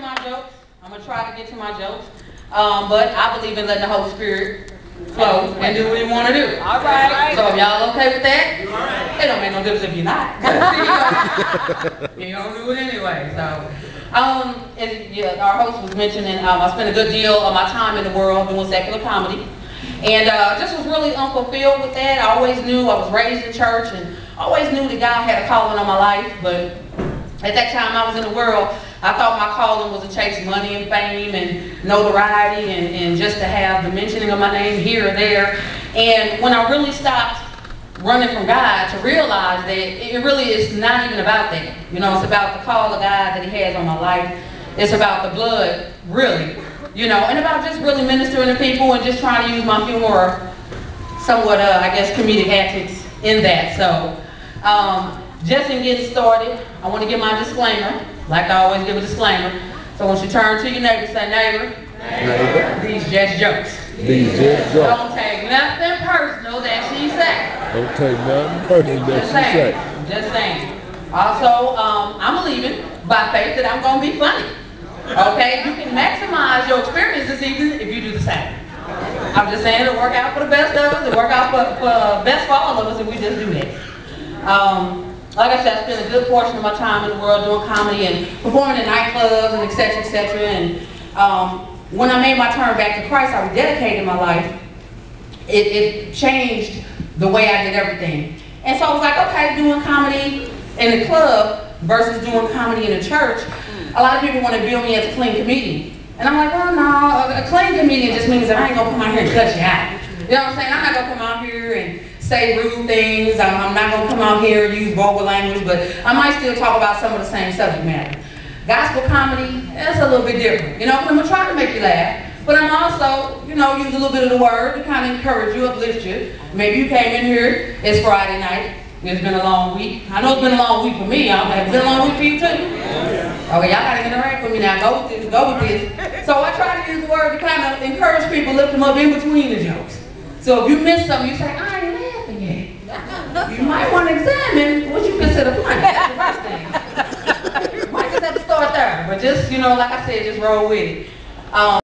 my jokes. I'm going to try to get to my jokes. But I believe in letting the Holy Spirit flow and do what he want to do. All right. So if y'all okay with that? All right. It don't make no difference if you're not. You're going to do it anyway. So, our host was mentioning I spent a good deal of my time in the world doing secular comedy. And just was really unfulfilled with that. I always knew I was raised in church and always knew that God had a calling on my life. But at that time I was in the world, I thought my calling was to chase money and fame and notoriety and just to have the mentioning of my name here or there. And when I really stopped running from God to realize that it really is not even about that. You know, it's about the call of God that he has on my life. It's about the blood, really. You know, and about just really ministering to people and just trying to use my humor, somewhat, I guess, comedic antics in that. So, just in getting started, I want to give my disclaimer, like I always give a disclaimer. So once you turn to your neighbor, say, neighbor, these just jokes. These just jokes. Don't take nothing personal that she said. Don't take nothing personal that she said. Just saying. Also, I'm believing by faith that I'm going to be funny. Okay, you can maximize your experience this evening if you do the same. I'm just saying it'll work out for the best of us, it'll work out for best for all of us if we just do that. Like I said, I spent a good portion of my time in the world doing comedy and performing in nightclubs and et cetera, et cetera. And when I made my turn back to Christ, I rededicated my life. It changed the way I did everything. And so I was like, okay, doing comedy in the club versus doing comedy in the church. A lot of people want to bill me as a clean comedian. And I'm like, well, no, a clean comedian just means that I ain't going to come out here and cut you out. You know what I'm saying? I'm not going to come out here and say rude things. I'm not going to come out here and use vulgar language, but I might still talk about some of the same subject matter. Gospel comedy, that's a little bit different. You know, I'm going to try to make you laugh, but I'm also, you know, use a little bit of the word to kind of encourage you, uplift you. Maybe you came in here, it's Friday night. It's been a long week. I know it's been a long week for me. It's been a long week for you too? Okay, y'all gotta interact with me now. Go with this. So I try to use the word to kind of encourage people, lift them up in between the jokes. So if you miss something, you say, I ain't laughing yet. You might want to examine what you consider funny. That's the first thing. You might just have to start there. But just, you know, like I said, just roll with it.